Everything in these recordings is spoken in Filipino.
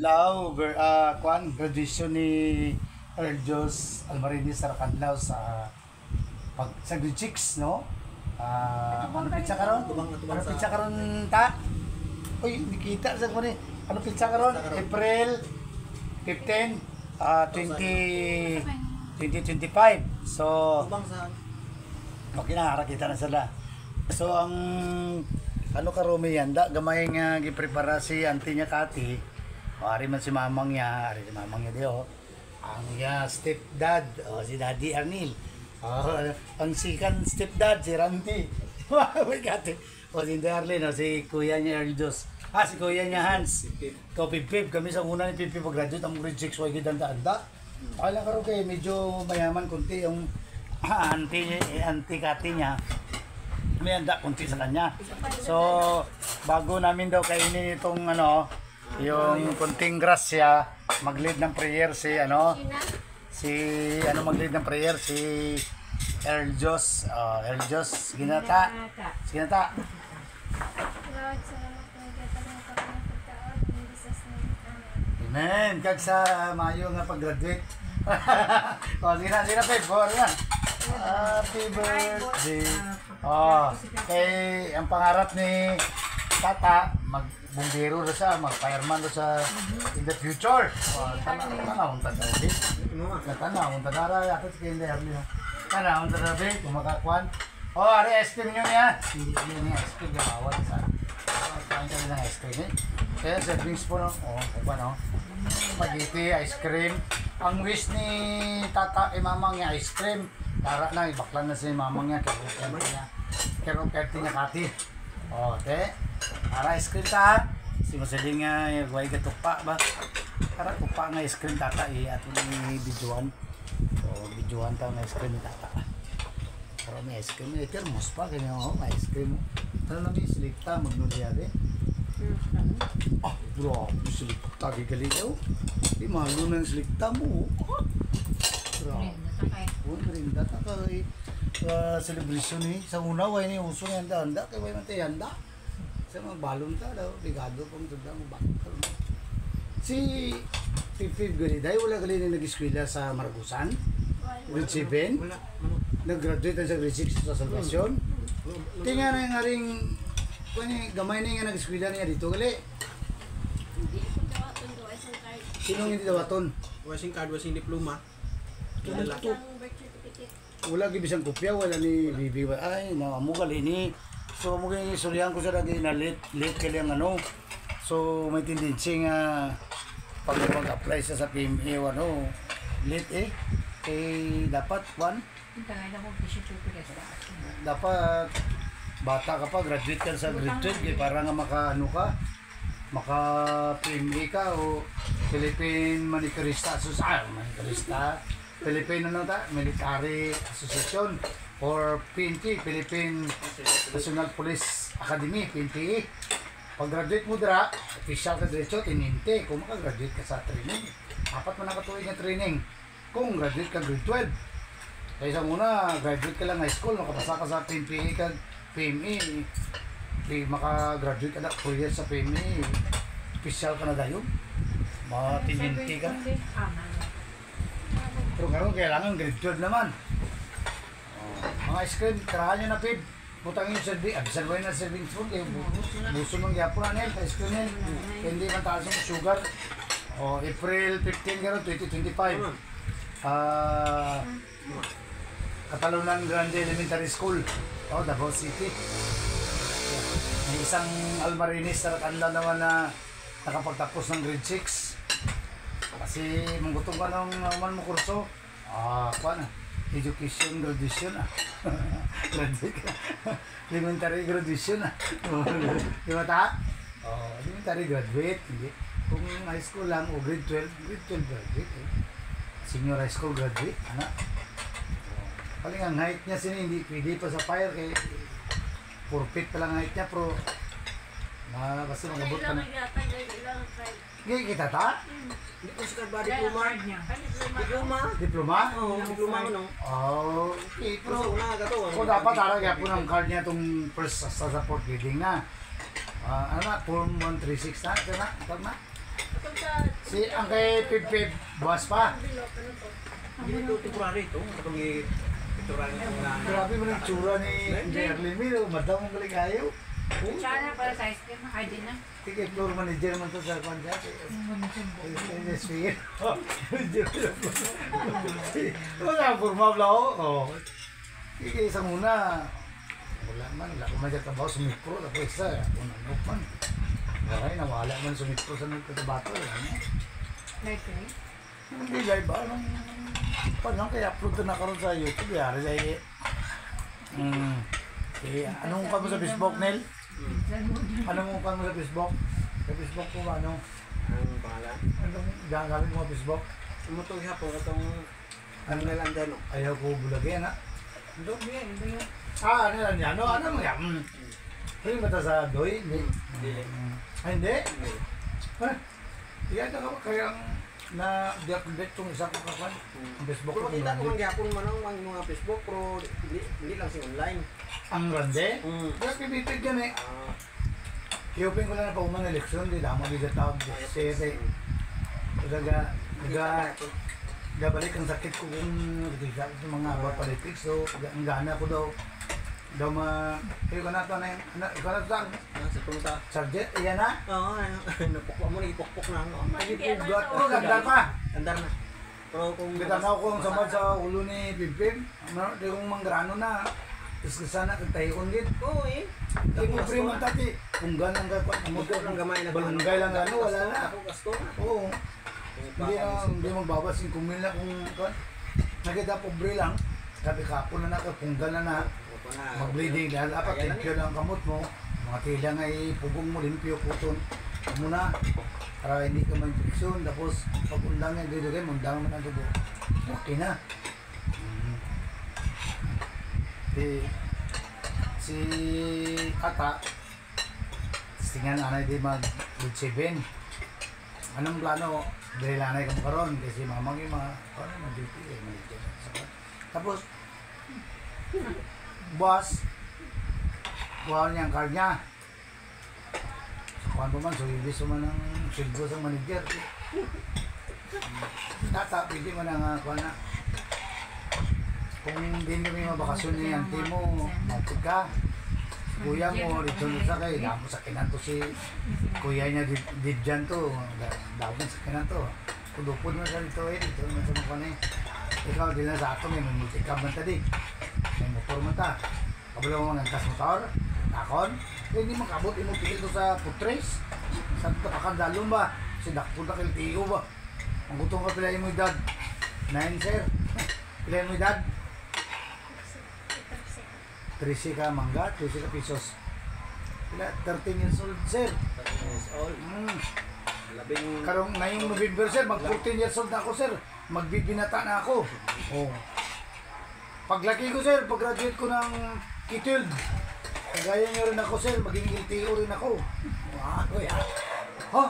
Lao, kuan graduation ni Erjos Almarini sa Rakadlaw sa sa grade 6, no? Ano pizza karon? Ano pizza karon ta? Uy, nakita sa ko ni. Ano pizza karon? April 15, 2025. So, okay na, kita na sila. So, ang ano karumi yan, gamay nga giprepara si auntie niya Kati. Ari man si mamang niya, ari si mamang niya dio. Ang niya stepdad, si Daddy Arnil. Ang second stepdad, si Randy. Wait, Kati. Si Darlene, si kuya niya Erdos. Si kuya niya Hans. Ikaw Pipip, kami sa una ni Pipip pag-graduate, ang grade 6, wag gidanda-anda. Kala karon kay medyo mayaman kunti yung auntie Kati niya. May handa kunti sa kanya. So, bago namin daw kainin itong yung kunting grasya, mag-lead ng prayer si mag-lead ng prayer si Erjos, Ginata. Ginata. Amen. Kag sa Mayo nga pag-graduate. Sina Pep, happy birthday. Kay ang pangarap ni Tata, magbumbero na siya, mag-fireman na siya in the future. Tanawang tadari. Tanawang tadara, yatot kayo hindi harli. Tanawang tadari, kumakakuan. Ari, ice cream nyo niya. Hindi niya ice cream, gawawat sa. Kain kami ng ice cream eh. Kaya serving spoon, spaghetti, ice cream. Ang wish ni Tata, mamang niya ice cream. Tara na, ibaklan na si mamang niya. Kero niya Kati. Okay. Para ice cream ta. Si masaling nga guay ka tukpa ba? Para tukpa nga ice cream Tata ato ni bijuan. So bijuan ta nga ice cream Tata. Para may ice cream ito mas pa kanya may ice cream. Ano lang islita magnuliyade. Bro, islita gigali daw. Di malo nang islita mo. Bro. Rin data kay celebration ni sa una way ni uso ni handa kay way man tay handa. Sa mga balon ta daw, ligado pang tudang bakal. Si Pipip Galiday, wala gali na nag-eskwela sa Maragusan? Grade 7? Nag-graduate na sa grade 6 sa Salvacion? Tingnan na nga rin, gamay na nga nag-eskwela niya dito gali. Sinong hindi dawaton? Wasing card, wasing diploma. Wala gibisang kopya, wala ni Bibi. Ay, amo gali ni. So, muging isuryan ko siya lagi na late kaya So, may tendency nga pag mag-apply siya sa PMA, late dapat, dapat bata ka pa, graduate ka sa grade 12, para nga maka-PMA ka o Philippine Manikarista Philippine Military Association or PNP, Philippine National Police Academy, PNP. Pag-graduate mo dira, official ka diretso, tininte. Kung makagraduate ka sa training, 4 mo nakatuig na training. Kung graduate ka grade 12, kaysa muna, graduate ka lang high school, makapasa ka sa PNP ka, PME, makagraduate ka na 4 years sa PME, official ka na dayon. Matininte ka. Pero karon kailangan grade 12 naman. Mga ice cream, tirahan nyo na Pib. Butang yung serving, abisan mo yun na serving spoon. Buso mong yapon na nil, ice cream nil. Hindi man taas yung sugar. April 15 gano'n, 2025. Catalunan Grande Elementary School. Davao City. May isang Almarinis na kanla naman na nakapagtapos ng grade 6. Kasi manggutong ka naman mo kurso. Education graduation graduate ka. Elementary graduation Di ba ta? Elementary graduate. Hindi. Kung high school lang o grade 12 graduate. Senior high school graduate. Paling ang height niya hindi pwede pa sa fire kay 4 feet pa lang height niya pero basta magabot ka na. Gaya kita ta? Hindi ko siya ba diploma? Diploma? Oo, diploma ko no. Okay, pero kung dapat tarag po ng card niya itong first sa support reading na. Form 136 na, ito na? Ito sa Si ang kay Pip buwas pa. Hindi ito temporary ito. Itong temporary na Grabe mo ng tsura ni Jerlyn Milo. Madam mong kaligayo. Sana para sa ice cream, ay din na. Sige, floor manager man to sa kanya. Wala, forma bla oh. Sige, isang muna. Wala man, wala ko man dyan trabaho, sumipro, tapos isa, unang man. Ay, nawala man sumipro sa nagkatabato. Like, Hindi guys, ba? Parang kaya upload na nakaroon sa YouTube, yari sa iyo. Anong ka mo sa Facebook, Nel? Anong ka mo sa Facebook? Sa Facebook ko ba, ano? ang pangalan. Anong gagamit mo sa Facebook? Sumutong hapon itong ano na lang dyan. Ayaw ko bulagyan, ha? Ano yan? Ano yan? Ano mo yan? Hindi ba ito sa Doy? Hindi. Ay, hindi? Ha? Iyan na kaya na-deactivate itong isa ko kapan. Ang Facebook Kung ko. makita ko man gyapon man ang mga Facebook pero hindi lang siya online. Ang rande? Mm. Deactivated yan eh. Ah, I-open ko na pa unang eleksyon. Hindi lang mag-igatawag. Kasi Gabalik ang sakit ko kung nagkikita ko sa mga politics. So, ang gana ko daw ikaw na ito na yun. Ikaw na ito sa punta. Sergeant, iyan na? Oo, napukpok mo na ipukpok na ano. Ay, pugat ko, ganda pa. Andar na. Pero kung Bitanaw ko ang samad sa ulo ni Pimpin. Di kong manggrano na. Tapos sana kagtahi kong git. oo eh. Di mo free man tati. Kung ganang gapa. Muto lang gamay na. Balunggay lang gano, wala na. Ako gasto na. Oo. Hindi magbabas 5 mil na kung nakita pobre lang. Sabi kapon na kung gana na. Mag-bleeding dahil dapat limpyo lang ang kamot mo. Mga tila nga ipugong mo, limpyo, puton. Muna, para hindi ka ma-infeksyon. Tapos, pag undang yan, dito kayo, undang mo ng dugo. Okay na. Si Ata, tingnan nanay di mag-grade 7. Anong plano? Dahil nanay ka mo karon kasi mamang yung mga, ano, mag-duty, tapos, boss, buhaw niya ang card niya. Kuhan pa man, so ibis man ang silbo sa manager. Tata, pwede mo na nga kuhan na. Kung hindi kami mabakasyon ni auntie mo, matid ka. Kuya mo, rito sa kay, damo sa kinan to si kuya niya didyan to. Damo sa kinan to. Kudupod mo sa rito dito naman sa mga kanay. Ikaw, di na sa ato, may multicab man tadi. May motor mo ta. Kabalo mo ngangkas motor, takon. Hindi mo kabot, mo pili to sa putres. Sa pakandalong ba? Si dakpo na kiltigo ba? Ang gutong ka pila mo edad. 9 sir. Pila mo edad? 13 ka mangga, 13 ka pesos. Pila, 13 years old sir. Years old. Labing Karong ngayong November sir, mag 14 years old na ako sir. Magbibinata na ako. Oh. Paglaki ko sir, pag-graduate ko ng K-12, kagaya nyo rin ako sir, maging LTO rin ako. Wow, ya. Ha?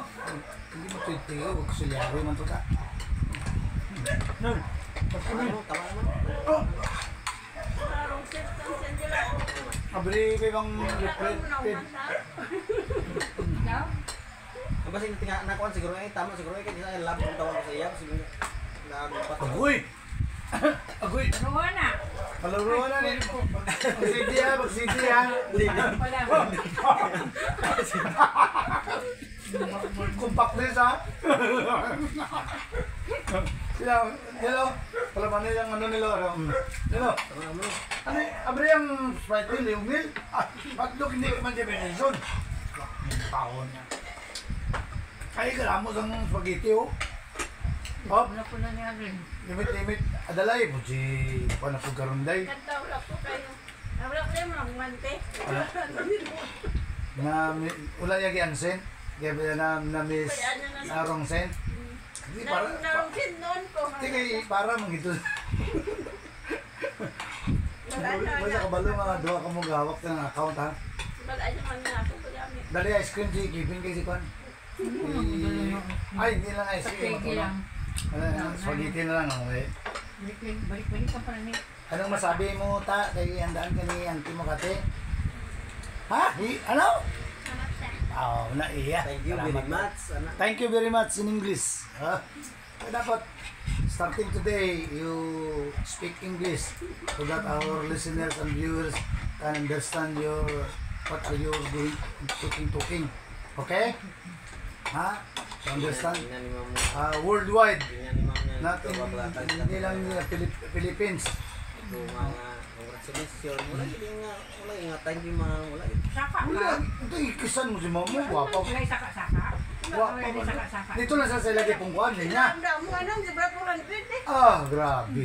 Hindi mo ito LTO, magkusulyari man ito ka. tama naman. Oh! Abri kayo bang reflected? Ikaw? Ang basta yung nakuhan siguro tama siguro kasi sa lab ng tawag ko sa iya siguro Agoy! Agoy! Ruho na. Palaro na rin po. Mag-CD ha, mag-CD ha. Wala. Compact din ha. Sila, hello. Palaman nila yung ano nila. Hello. Ano, abri ang Sprite nila, yung meal. Patlok hindi man definition. Taon niya. Ay, kalamos ang spaghetti oh. Hop. Wala po na niya rin. Limit. Adalay mo si Panapugarunday. Kanta wala po kayo. Wala ko yung mga mante. Na wala niya gi-ansen. Kaya na miss arong sen. Hindi para. Narungkin noon ko. Hindi kay para mangito. Wala ka balo mga duha ka mong gawak ng account ha. Wala niya man na ako. Kaya Dali ice cream si Kevin kay si Kwan. Ay, hindi lang ice cream. Pagkiki lang. Spaghetti na lang. Okay. Balik ka pa rin. Anong masabi mo ta kay handaan ka ni auntie mo kate? Ha? Ano? Naiya. Thank you very much. Anak. Thank you very much in English. Dapat starting today you speak English so that our listeners and viewers can understand your what are you doing talking. Okay? Ha? Understand? Tingnan ni Ma'am. Worldwide. Tingnan ni Ma'am. Not in, hindi lang Philippines. Congratulations. Wala nga. Thank you Ma'am. Wala. Saka Wala, ka. ito ikisan mo si mama, guwapa. Wala saka-saka. Guwapa Wala ka. saka-saka. Dito lang sa lagi pong kuhan niya. Ramdam mo, anong di ba pulang pwede? Grabe.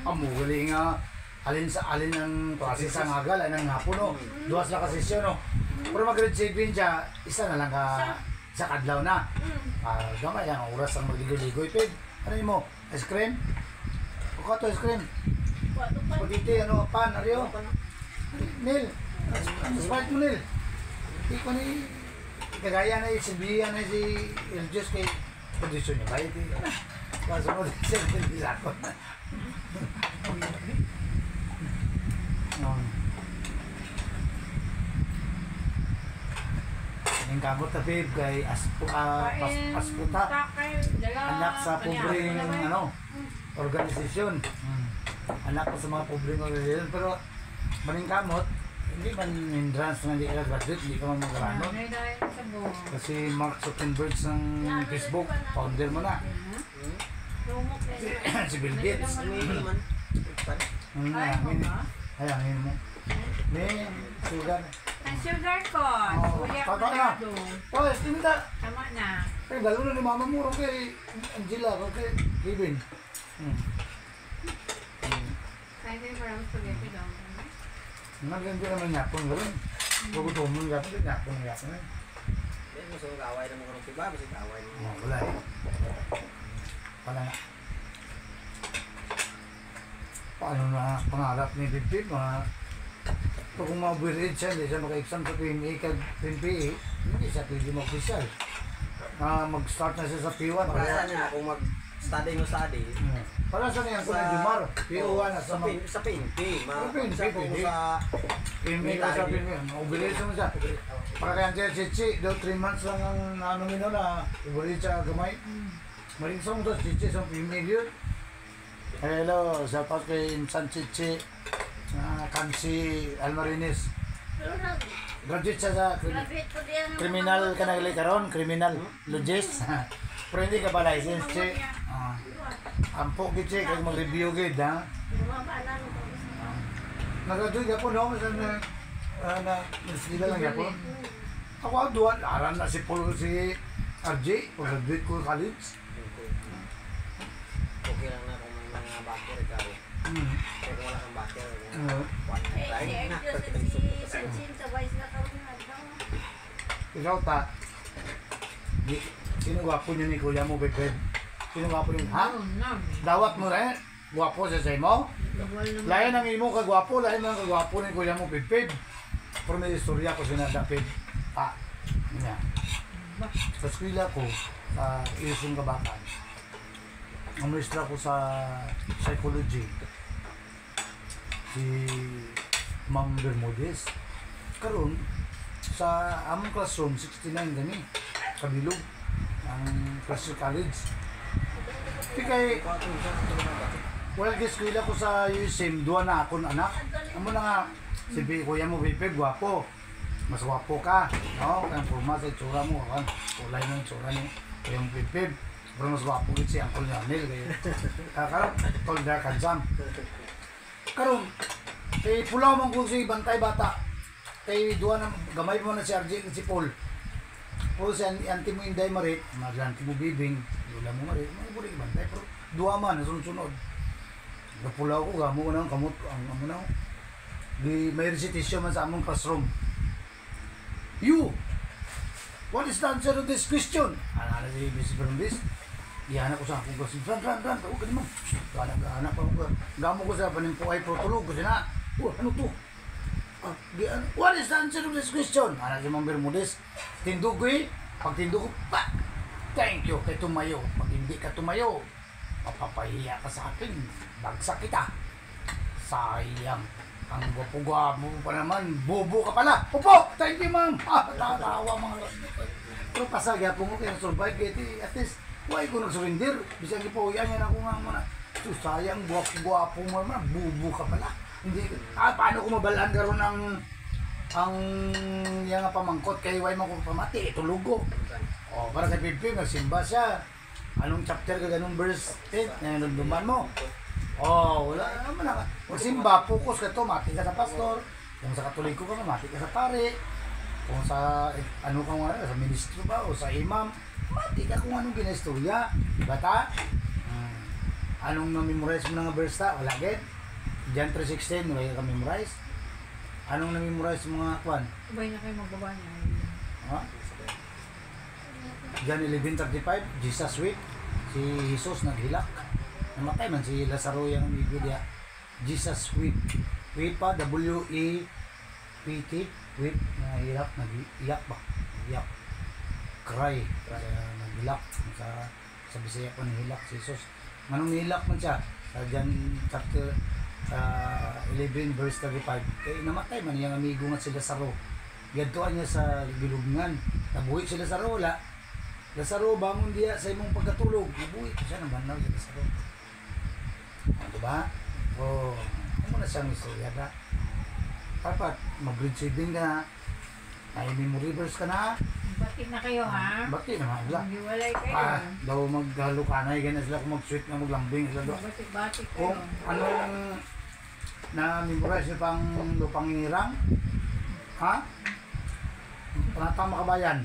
Amo, gali nga. Alin ang klase sa ngagal, ang hapon, no? Duwas na kasi siya, no? Pero mag-grade 7 siya, isa na lang ka sa kadlaw na. Gamay lang, oras ang magligoy-ligoy. Pig, ano yun mo? Ice cream? O ka to ice cream? Wato pa. O dito, ano, pan, ariyo? Nil, smart mo Nil. Hindi ko ni, kagaya na si Bia na si Eljus kay kondisyon niya. Bayit eh. Kasunod siya, hindi ako. Ang kamot na babe kay Asputa, anak sa pobreng ano, organisasyon. Anak ko sa mga pobreng organisasyon, pero maning kamot, hindi man hindrance na hindi ka graduate, hindi ka man mag-ano. Kasi Mark Zuckerberg ng Facebook, founder mo na. Lumok eh. Si Bill Gates. Ano yun naman? Ayangin mo. May sugar. Ang sugar ko. Oh, Kuya tama na. Colorado. Oh, tinda. Tama na. Kaya galo na ni mama mo rin kay Angela, kay Kevin. Kaya din parang spaghetti daw. Naganda naman yapon galo. Gugutom mo yapon, yapon. Hindi mo sa kaway na mo karong tiba. Kasi kaway mo. Wala eh. Wala na. Paano na pangarap ni Bibib, pag kung mabirid siya, hindi siya maka-exam sa PMA kag PMPA, hindi siya pwede mag-official. Mag-start na siya sa P1. Para saan yun kung mag-study mo study? Para saan yan kung Jumar? P1 na sa mga Sa PNP. PNP, Sa kung pwede. sa PMA ka sa PMA. Mag-ubirid siya mo siya. Para kaya siya Chichi, daw 3 months lang ang ano nino na ubirid siya gamay. Maring sa mo to, Chichi sa PMA yun. Hello, shout out kay Insan Chichi. Kansi Almarines. Pero nag, Graduate siya sa graduate po diyan. criminal ka na karon, criminal logis. Pero hindi ka ba license, che? Ampo gid che kag mag-review gid ha. Bumabalan ko. Nag-graduate ka po no na sila lang ya po. Ako duwan aran na si Paul si RJ, graduate ko college. okay lang na kung may mga backer ikaw. Kung wala kang backer, one Eh, si time. Erjo si Sachin, sabay sila kami na daw. Ikaw ta. Sino gwapo niyo ni kuya mo, Bebe? Sino gwapo niyo? Ha? Dawat mo rin? Gwapo sa say mo? Lain ang imo kagwapo, lain ang kagwapo ni kuya mo, Pipid. Pero may istorya ko sinadapid. Niya. Sa eskwela ko, sa Ilusong Kabakan, ang maestra ko sa psychology, si Ma'am Bermudez. Karon sa among classroom, 69 kami, kabilog, ang Classical College. Di kay, well, eskwela ko sa USM, duwa na akong anak. Amo na nga, si kuya mo, Bipib, gwapo. Mas gwapo ka, no? Kaya forma sa itsura mo, kan? Kulay ng itsura ni kuya mo, Bipib. Pero mas gwapo gid si Uncle Janel, kayo. Karon, tol dark handsome. Karon, kay pulaw man ko si Bantay Bata. Kay duwa na, gamay mo na si RJ at si Paul. Puro si Auntie mo Inday Marit, mag-auntie mo Bibing, Lula mo Marit, mga buli Bantay. Pero duwa man, nasunod-sunod. Napulaw ko, gamo ko na, kamot, ang amo na. Di may recitation man sa among classroom. You! What is the answer to this question? Ano si Mrs. Fernandez? Iyanak ko sa akong kasi, Fran, tawag ka naman. Anak pa ko. Gamo ko sa panimpuay protulog kasi na, ano to? What is the answer to this question? Ano si Ma'am Bermudez? Tindog ko eh. Pag tindog ko, thank you kay tumayo. Pag hindi ka tumayo, mapapahiya ka sa akin. Bagsak kita. Sayang. Ang gwapo-gwapo pa naman, bobo ka pala. Opo, thank you ma'am. Tatawa mga pero pasagya po mo kayo survive kaya at least why ko nag-surrender. Bisang ipuyan yan ako nga muna. Sayang, gwapo mo naman, bobo ka pala. Hindi, paano ko mabalaan karon ang yung nga pamangkot kay why mo ko pamati, tulog ko. O, para kay Pipi, nagsimba siya. Anong chapter ka ganung verse 10 na nunduman mo? Oh, wala naman na. Kung simba, focus ka to, mati ka sa pastor. Kung sa katoliko ka, mati ka sa pare. Kung sa, ano ka nga, sa ministro ba, o sa imam, mati ka kung anong ginastorya. Diba ta? Anong na-memorize mo ng verse ta? Wala agad. John 3:16, wala ka memorize. Anong na-memorize mo mga kwan? Sabay na kayo magbaba niya. Ha? John 11:35, Jesus weep. Si Jesus naghilak. Namatay man si Lazaro yung amigo niya. Jesus weep. Weep pa, W-E-P-T. Weep, nahilak, nag-iyak ba? Iyak. Cry. Naghilak. Sa Bisaya po nahilak si Jesus. Anong nahilak man siya? Sa John chapter 11 verse 35. Kaya namatay man yung amigo nga si Lazaro. Gadtuan niya sa bilubngan. Nabuhi si Lazaro, wala. Lazaro, bangon diya sa imong pagkatulog. Nabuhi siya naman na si Lazaro. Diba? O, ano na siyang istorya na? Dapat, mag-grade 7 ka na. Ay, memory verse ka na. Batik na kayo ha? Bakit naman? Wala. Hiwalay kayo. Daw maghalo ka na. Ganyan sila kung mag-sweet na maglambing sila doon. Batik-batik kayo. Kung anong na-memorize niyo pang lupang hinirang? Ha? Panatang makabayan?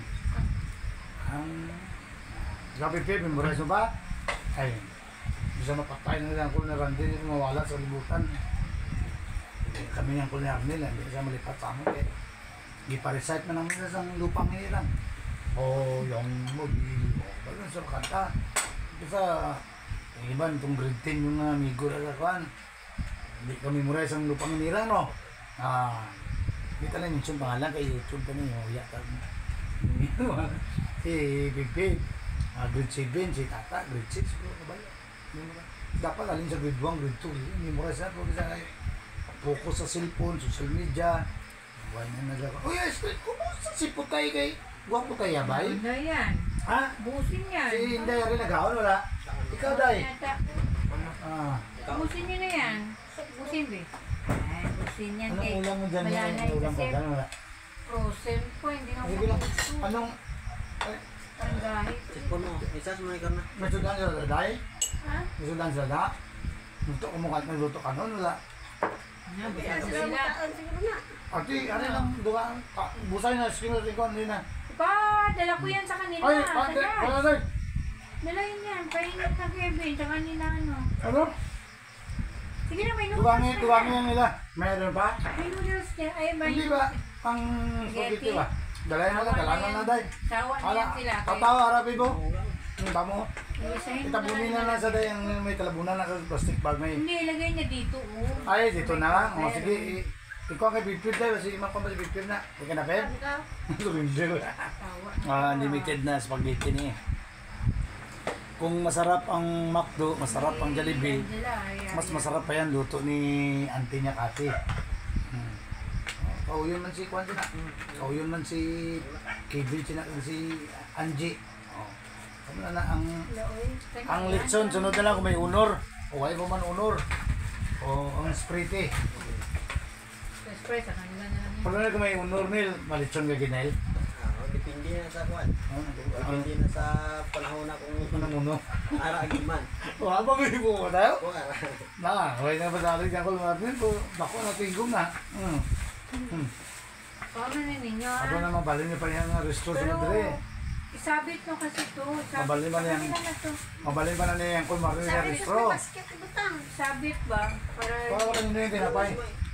Ang Gabi-Pip, memorize mo ba? Ay, bisa mapatay na lang kung naran din mawala sa libutan. Kami ng kung Arnel, hindi sa malipat sa amin. Gipa-recite na namin sa lupang hirang. O yung mobi, o balon sa kanta. Kasi iban itong grade 10 yung amigo na kakuan. Hindi kami memorize ang lupang hirang, no? Hindi talang yung pangalan kay YouTube pa niyo. Si Big grade 7, si Tata, grade 6, dapat alin sa grade 1, grade 2, memorize na po kasi focus sa cellphone, social media, buhay na nagagawa. Oh yes, kumusta si Putay kay Buwang Putay Abay? Ano yan? Ha? Busin yan. Si Inday rin nag-aon, wala? Ikaw, Day? Busin nyo na yan. Busin, be. Ay, busin yan. Anong kay ulam mo dyan? Wala na Anong ulam kasi ko dyan? Wala? frozen po. Hindi na Sige lang. mapuso. Anong, Ang gahit. Cellphone mo. Isas mo na may sudan sila, Day? Ha? May sudan sila, da? Luto ko mo kahit nagluto ka noon, wala? Ano, basta Siguro sila. mataan siguro na. Ati, ano lang, duga, busay na, skinner ko, hindi na. Pa, dala ko yan sa kanila. Ay, sa ate, gas. wala na. Dala yun yan. Painit na Kevin. Sa kanila ano. Ano? Sige na, may noodles. Tuwangin yan nila. Mayroon pa? May noodles yan. Ay, may Hindi ba? Pang spaghetti ba? Dalayan mo lang, dalangan na day. Sawa na yan sila. Tatawa, harapi mo. Yung tamo. Isahin mo Itabunin na lang sa day ang may talabunan na sa plastic bag may. Hindi, ilagay niya dito. Oh. Ay, dito na lang. O sige, ikaw kay Big Pip day. Kasi iman ko ba si Big Pip na? Hindi ka na, Pep? Ikaw? Surrender. Sawa. Unlimited na spaghetti niya. Kung masarap ang McDo, masarap ang Jollibee, mas masarap pa yan luto ni auntie niya Kati. Kauyon man si Kwan sina. Kauyon man si Kevin sina, si Angie. Ano na ang litson, sunod na lang kung may honor. O ay mo man honor. O ang sprite. Express, sa kanila na lang. Pag na kung may honor nil, malitson ka ginel. Depende na sa kuwan. Depende na sa panahon na kung Ano mo no? araagin man. O habang may buko tayo. O ara. Na, okay na ba dali dyan ko lumarnin ko. Bako na tingkong na. Paano na ninyo, Ako ha? na mabalin niyo pa yung resto sa Pero, madre. isabit mo kasi to. Mabalin ba niyan? Mabalin pa na niya yung kung marin niya Sabi resto. ko sa basket, ibutang. Isabit ba? Para, Para ka nyo yung tinapay.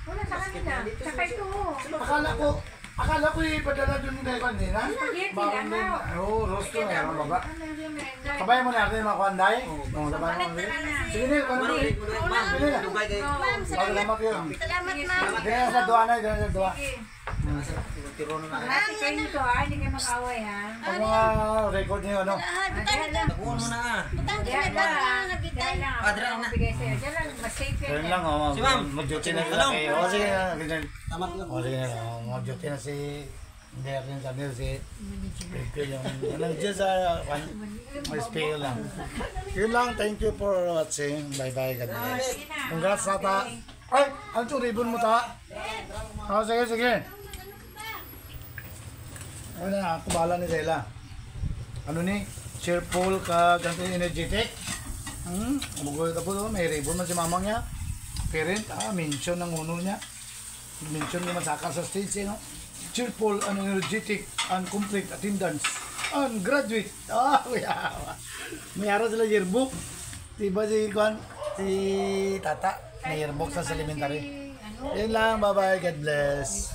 wala sa kanila. Tsaka ito. Akala ko ipadala dun kay kanina. Spaghetti Bakit lang, din? ha? Oo, rosto na yung baba. Ano yung merenda? Kabay mo na natin yung mga kuanday. Oo, sabay mo na. Sige na, kung ano. Sige na. Dugay kayo. Ma'am, Salamat yun. salamat ma'am. Ganyan sa duwa na, ganyan sa duwa. Sige. Tiro na na. Hati kayo nito, ha? Hindi kayo mag-away, ha? Ang mga record niyo, ano. Ah, butang ito. Taguan mo na. Butang ito. Kaya Butang ba? na, nabitay. lang. Ah, dira na. Bigay sa'yo. Diyan lang, mas safe yan. Ganun lang, oh. Si ma'am. Mag-duty na sila Hello. kayo. O, sige na. Ganyan. Tama ko lang. O, sige na. Oh, mag-duty na si... Hindi ako yung sabi si... Pipil yung... Anong dyan sa... May spill lang. Yun lang. Thank you for watching. Bye-bye. God bless. Congrats, Tata. Ay! Ano ito? Ribbon mo, ta? O, sige, sige. Ano na, ako bahala ni Zela. Ano ni? Cheerful ka, ganito energetic. Umugoy tapos oh, may ribbon man si mamang niya. Parent, mention ng honor niya. Mention niya masaka sa stage, no? Cheerful and energetic and complete attendance. And graduate. May araw sila yearbook. Diba si Kwan? Si Tata. May yearbook sa elementary. Yan lang, bye-bye. God bless.